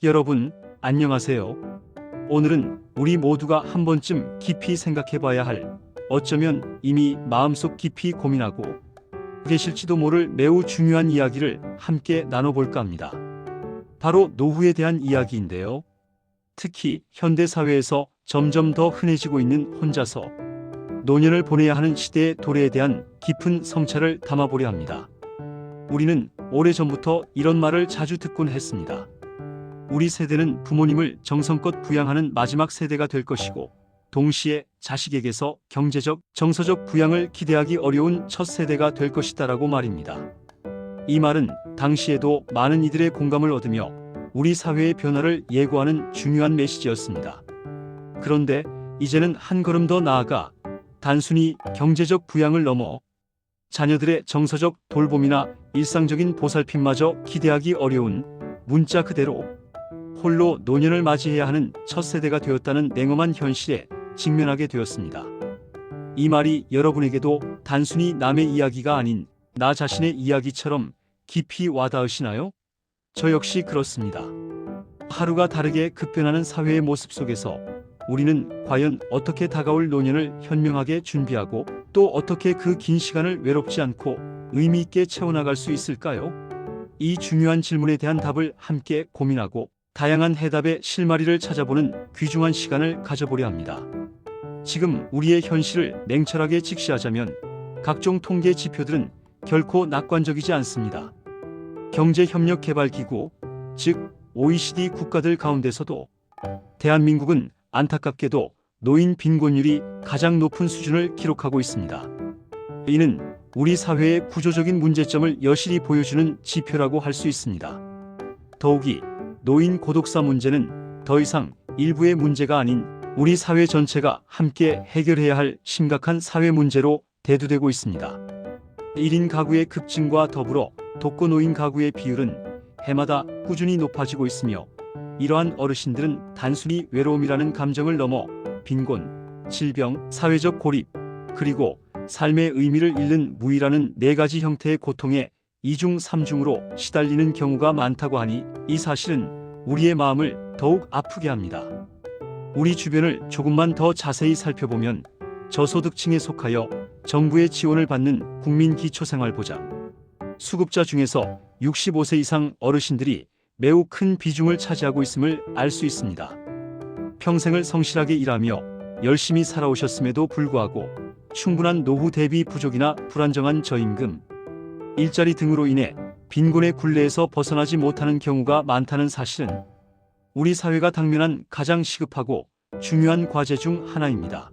여러분, 안녕하세요. 오늘은 우리 모두가 한 번쯤 깊이 생각해 봐야 할, 어쩌면 이미 마음속 깊이 고민하고 계실지도 모를 매우 중요한 이야기를 함께 나눠볼까 합니다. 바로 노후에 대한 이야기인데요. 특히 현대 사회에서 점점 더 흔해지고 있는 혼자서 노년을 보내야 하는 시대의 도래에 대한 깊은 성찰을 담아보려 합니다. 우리는 오래전부터 이런 말을 자주 듣곤 했습니다. 우리 세대는 부모님을 정성껏 부양하는 마지막 세대가 될 것이고, 동시에 자식에게서 경제적, 정서적 부양을 기대하기 어려운 첫 세대가 될 것이다라고 말입니다. 이 말은 당시에도 많은 이들의 공감을 얻으며 우리 사회의 변화를 예고하는 중요한 메시지였습니다. 그런데 이제는 한 걸음 더 나아가 단순히 경제적 부양을 넘어 자녀들의 정서적 돌봄이나 일상적인 보살핌마저 기대하기 어려운, 문자 그대로 홀로 노년을 맞이해야 하는 첫 세대가 되었다는 냉엄한 현실에 직면하게 되었습니다. 이 말이 여러분에게도 단순히 남의 이야기가 아닌 나 자신의 이야기처럼 깊이 와닿으시나요? 저 역시 그렇습니다. 하루가 다르게 급변하는 사회의 모습 속에서 우리는 과연 어떻게 다가올 노년을 현명하게 준비하고, 또 어떻게 그 긴 시간을 외롭지 않고 의미 있게 채워나갈 수 있을까요? 이 중요한 질문에 대한 답을 함께 고민하고 다양한 해답의 실마리를 찾아보는 귀중한 시간을 가져보려 합니다. 지금 우리의 현실을 냉철하게 직시하자면 각종 통계 지표들은 결코 낙관적이지 않습니다. 경제협력개발기구, 즉 OECD 국가들 가운데서도 대한민국은 안타깝게도 노인 빈곤율이 가장 높은 수준을 기록하고 있습니다. 이는 우리 사회의 구조적인 문제점을 여실히 보여주는 지표라고 할 수 있습니다. 더욱이 노인 고독사 문제는 더 이상 일부의 문제가 아닌 우리 사회 전체가 함께 해결해야 할 심각한 사회 문제로 대두되고 있습니다. 1인 가구의 급증과 더불어 독거노인 가구의 비율은 해마다 꾸준히 높아지고 있으며, 이러한 어르신들은 단순히 외로움이라는 감정을 넘어 빈곤, 질병, 사회적 고립, 그리고 삶의 의미를 잃는 무의라는 네 가지 형태의 고통에 이중 삼중으로 시달리는 경우가 많다고 하니, 이 사실은 우리의 마음을 더욱 아프게 합니다. 우리 주변을 조금만 더 자세히 살펴보면 저소득층에 속하여 정부의 지원을 받는 국민기초생활보장 수급자 중에서 65세 이상 어르신들이 매우 큰 비중을 차지하고 있음을 알 수 있습니다. 평생을 성실하게 일하며 열심히 살아오셨음에도 불구하고 충분한 노후 대비 부족이나 불안정한 저임금, 일자리 등으로 인해 빈곤의 굴레에서 벗어나지 못하는 경우가 많다는 사실은 우리 사회가 당면한 가장 시급하고 중요한 과제 중 하나입니다.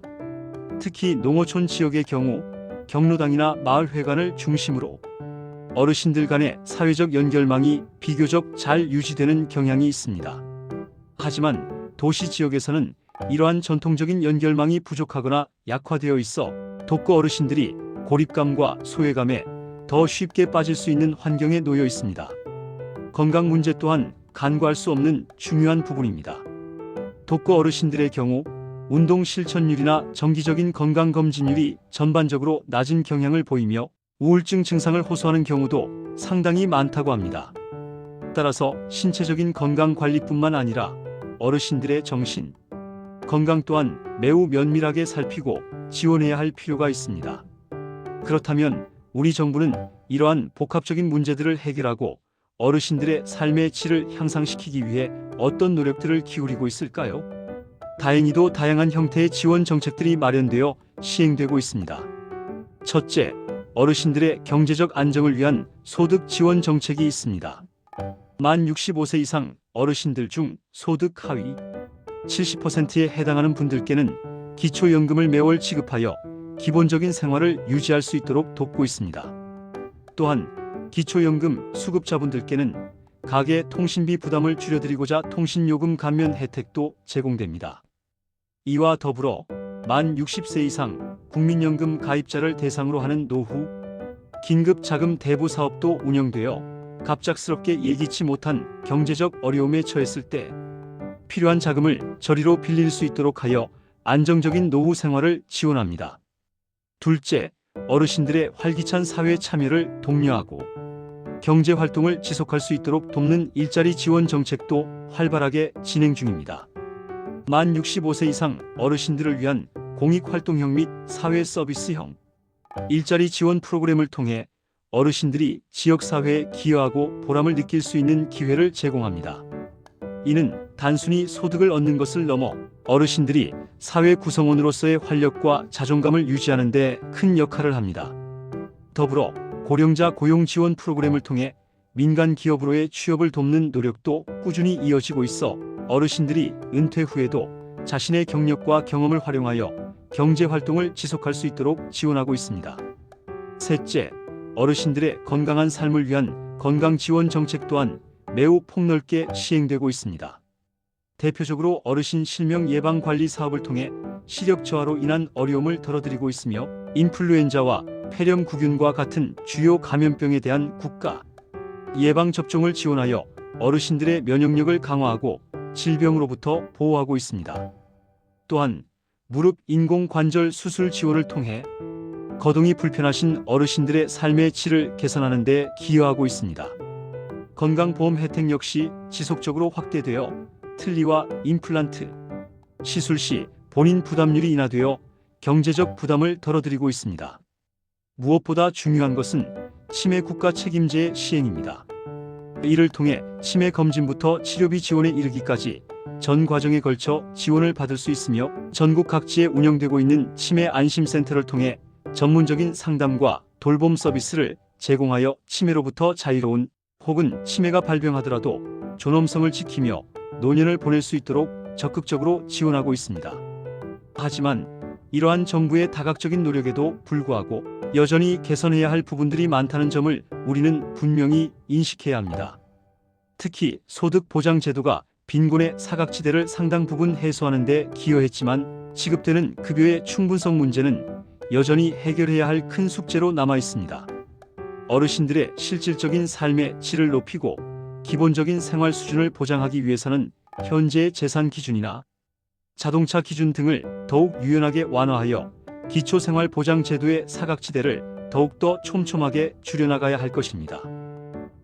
특히 농어촌 지역의 경우 경로당이나 마을회관을 중심으로 어르신들 간의 사회적 연결망이 비교적 잘 유지되는 경향이 있습니다. 하지만 도시 지역에서는 이러한 전통적인 연결망이 부족하거나 약화되어 있어 독거 어르신들이 고립감과 소외감에 더 쉽게 빠질 수 있는 환경에 놓여 있습니다. 건강 문제 또한 간과할 수 없는 중요한 부분입니다. 독거 어르신들의 경우 운동 실천율이나 정기적인 건강검진율이 전반적으로 낮은 경향을 보이며 우울증 증상을 호소하는 경우도 상당히 많다고 합니다. 따라서 신체적인 건강 관리뿐만 아니라 어르신들의 정신, 건강 또한 매우 면밀하게 살피고 지원해야 할 필요가 있습니다. 그렇다면 우리 정부는 이러한 복합적인 문제들을 해결하고 어르신들의 삶의 질을 향상시키기 위해 어떤 노력들을 기울이고 있을까요? 다행히도 다양한 형태의 지원 정책들이 마련되어 시행되고 있습니다. 첫째, 어르신들의 경제적 안정을 위한 소득 지원 정책이 있습니다. 만 65세 이상 어르신들 중 소득 하위 70%에 해당하는 분들께는 기초연금을 매월 지급하여 기본적인 생활을 유지할 수 있도록 돕고 있습니다. 또한 기초연금 수급자분들께는 가계 통신비 부담을 줄여드리고자 통신요금 감면 혜택도 제공됩니다. 이와 더불어 만 60세 이상 국민연금 가입자를 대상으로 하는 노후 긴급자금 대부 사업도 운영되어 갑작스럽게 예기치 못한 경제적 어려움에 처했을 때 필요한 자금을 저리로 빌릴 수 있도록 하여 안정적인 노후 생활을 지원합니다. 둘째, 어르신들의 활기찬 사회 참여를 독려하고 경제 활동을 지속할 수 있도록 돕는 일자리 지원 정책도 활발하게 진행 중입니다. 만 65세 이상 어르신들을 위한 공익활동형 및 사회서비스형 일자리 지원 프로그램을 통해 어르신들이 지역사회에 기여하고 보람을 느낄 수 있는 기회를 제공합니다. 이는 단순히 소득을 얻는 것을 넘어 어르신들이 사회 구성원으로서의 활력과 자존감을 유지하는 데 큰 역할을 합니다. 더불어 고령자 고용 지원 프로그램을 통해 민간 기업으로의 취업을 돕는 노력도 꾸준히 이어지고 있어 어르신들이 은퇴 후에도 자신의 경력과 경험을 활용하여 경제 활동을 지속할 수 있도록 지원하고 있습니다. 셋째, 어르신들의 건강한 삶을 위한 건강 지원 정책 또한 매우 폭넓게 시행되고 있습니다. 대표적으로 어르신 실명 예방 관리 사업을 통해 시력 저하로 인한 어려움을 덜어드리고 있으며 인플루엔자와 폐렴구균과 같은 주요 감염병에 대한 국가 예방 접종을 지원하여 어르신들의 면역력을 강화하고 질병으로부터 보호하고 있습니다. 또한 무릎 인공관절 수술 지원을 통해 거동이 불편하신 어르신들의 삶의 질을 개선하는 데 기여하고 있습니다. 건강보험 혜택 역시 지속적으로 확대되어 틀니와 임플란트 시술 시 본인 부담률이 인하되어 경제적 부담을 덜어드리고 있습니다. 무엇보다 중요한 것은 치매 국가 책임제의 시행입니다. 이를 통해 치매 검진부터 치료비 지원에 이르기까지 전 과정에 걸쳐 지원을 받을 수 있으며 전국 각지에 운영되고 있는 치매 안심센터를 통해 전문적인 상담과 돌봄 서비스를 제공하여 치매로부터 자유로운 혹은 치매가 발병하더라도 존엄성을 지키며 노년을 보낼 수 있도록 적극적으로 지원하고 있습니다. 하지만 이러한 정부의 다각적인 노력에도 불구하고 여전히 개선해야 할 부분들이 많다는 점을 우리는 분명히 인식해야 합니다. 특히 소득보장제도가 빈곤의 사각지대를 상당 부분 해소하는 데 기여했지만 지급되는 급여의 충분성 문제는 여전히 해결해야 할 큰 숙제로 남아 있습니다. 어르신들의 실질적인 삶의 질을 높이고 기본적인 생활 수준을 보장하기 위해서는 현재의 재산 기준이나 자동차 기준 등을 더욱 유연하게 완화하여 기초생활보장제도의 사각지대를 더욱더 촘촘하게 줄여나가야 할 것입니다.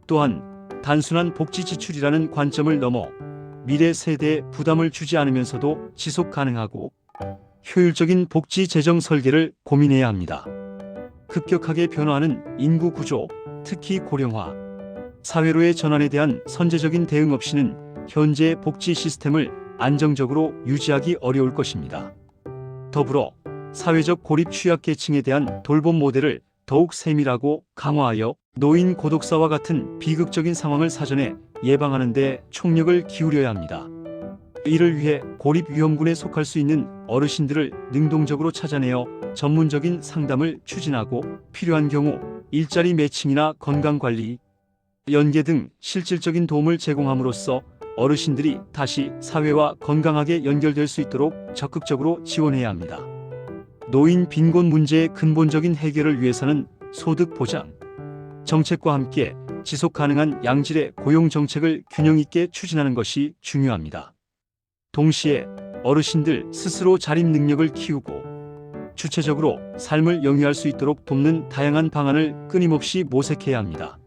또한 단순한 복지 지출이라는 관점을 넘어 미래 세대에 부담을 주지 않으면서도 지속 가능하고 효율적인 복지 재정 설계를 고민해야 합니다. 급격하게 변화하는 인구 구조, 특히 고령화, 사회로의 전환에 대한 선제적인 대응 없이는 현재의 복지 시스템을 안정적으로 유지하기 어려울 것입니다. 더불어 사회적 고립 취약계층에 대한 돌봄 모델을 더욱 세밀하고 강화하여 노인 고독사와 같은 비극적인 상황을 사전에 예방하는 데 총력을 기울여야 합니다. 이를 위해 고립 위험군에 속할 수 있는 어르신들을 능동적으로 찾아내어 전문적인 상담을 추진하고 필요한 경우 일자리 매칭이나 건강관리, 연계 등 실질적인 도움을 제공함으로써 어르신들이 다시 사회와 건강하게 연결될 수 있도록 적극적으로 지원해야 합니다. 노인 빈곤 문제의 근본적인 해결을 위해서는 소득 보장 정책과 함께 지속 가능한 양질의 고용 정책을 균형 있게 추진하는 것이 중요합니다. 동시에 어르신들 스스로 자립 능력을 키우고 주체적으로 삶을 영위할 수 있도록 돕는 다양한 방안을 끊임없이 모색해야 합니다.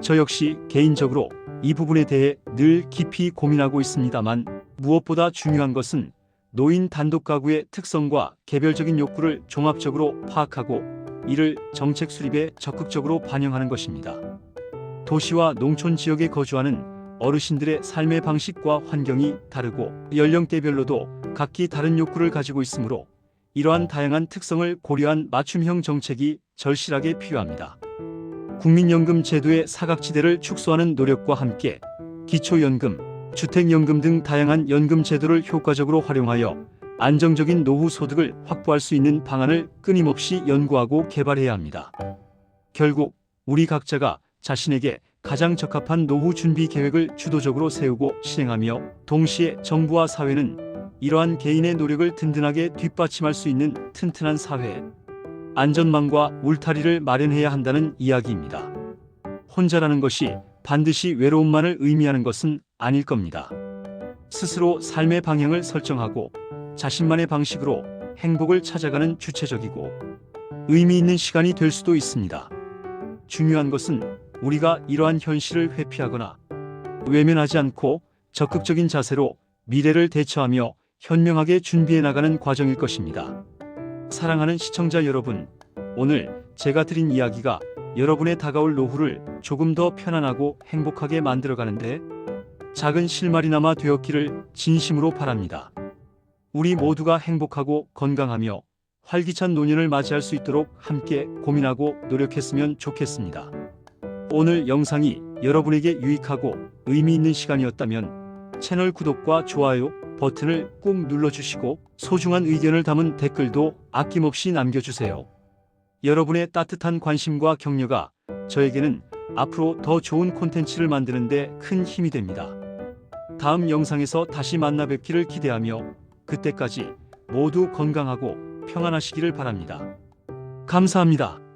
저 역시 개인적으로 이 부분에 대해 늘 깊이 고민하고 있습니다만 무엇보다 중요한 것은 노인 단독 가구의 특성과 개별적인 욕구를 종합적으로 파악하고 이를 정책 수립에 적극적으로 반영하는 것입니다. 도시와 농촌 지역에 거주하는 어르신들의 삶의 방식과 환경이 다르고 연령대별로도 각기 다른 욕구를 가지고 있으므로 이러한 다양한 특성을 고려한 맞춤형 정책이 절실하게 필요합니다. 국민연금 제도의 사각지대를 축소하는 노력과 함께 기초연금, 주택연금 등 다양한 연금 제도를 효과적으로 활용하여 안정적인 노후 소득을 확보할 수 있는 방안을 끊임없이 연구하고 개발해야 합니다. 결국 우리 각자가 자신에게 가장 적합한 노후 준비 계획을 주도적으로 세우고 실행하며 동시에 정부와 사회는 이러한 개인의 노력을 든든하게 뒷받침할 수 있는 튼튼한 사회, 안전망과 울타리를 마련해야 한다는 이야기입니다. 혼자라는 것이 반드시 외로움만을 의미하는 것은 아닐 겁니다. 스스로 삶의 방향을 설정하고 자신만의 방식으로 행복을 찾아가는 주체적이고 의미 있는 시간이 될 수도 있습니다. 중요한 것은 우리가 이러한 현실을 회피하거나 외면하지 않고 적극적인 자세로 미래를 대처하며 현명하게 준비해 나가는 과정일 것입니다. 사랑하는 시청자 여러분, 오늘 제가 드린 이야기가 여러분의 다가올 노후를 조금 더 편안하고 행복하게 만들어가는데 작은 실마리나마 되었기를 진심으로 바랍니다. 우리 모두가 행복하고 건강하며 활기찬 노년을 맞이할 수 있도록 함께 고민하고 노력했으면 좋겠습니다. 오늘 영상이 여러분에게 유익하고 의미 있는 시간이었다면 채널 구독과 좋아요 버튼을 꼭 눌러주시고 소중한 의견을 담은 댓글도 아낌없이 남겨주세요. 여러분의 따뜻한 관심과 격려가 저에게는 앞으로 더 좋은 콘텐츠를 만드는 데 큰 힘이 됩니다. 다음 영상에서 다시 만나 뵙기를 기대하며 그때까지 모두 건강하고 평안하시기를 바랍니다. 감사합니다.